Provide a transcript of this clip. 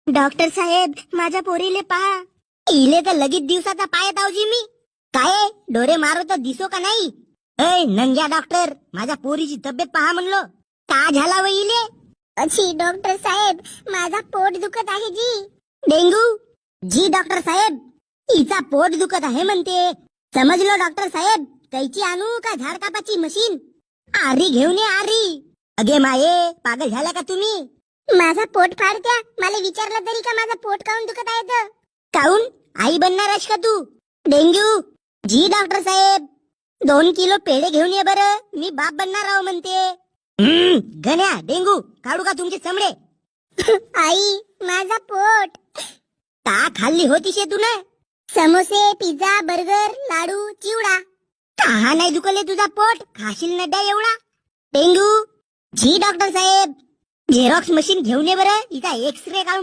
Doctor साहेब माझ्या पोरीले पहा. इले तर लगेच दिवसाचा पाय तावजी मी. काय डोरे मारो तर दिसो का नाही? ए नंग्या डॉक्टर, माझ्या पोरीची तब्येत पहा म्हणलो. का झाला व इले? अच्छी डॉक्टर साहेब, माझा पोट दुखत आहे जी. डेंगू? जी डॉक्टर साहेब, हिचा पोट दुखत आहे म्हणते. समजलो डॉक्टर साहेब. कैची आणू का झाड कापाची मशीन? आरी घेऊन ये आरी. अगे माये, पागल झाल्या का तुम्ही? माझा पोट फाडत्या. मला विचारलं तरी का माझा पोट काऊन दुखत आहे तर? काऊन? आई बनणार आहेस का तू? डेंग्यू? जी डॉक्टर साहेब. 2 किलो पेढे घेऊन ये बरं, मी बाप बनणार आहो म्हणते. गण्या डेंगू काढू का तुमचे चमडे? आई माझा पोट. का खाल्ली होती शे तू ना? समोसे, पिझ्झा, बर्गर, लाडू, चिवडा. का नाही दुखले तुझा पोट? खाशील नड्या एवढा? डेंगू? जी डॉक्टर साहेब. झेरॉक्स मशीन घेऊन ये बरं, हिचा एक्सरे काढून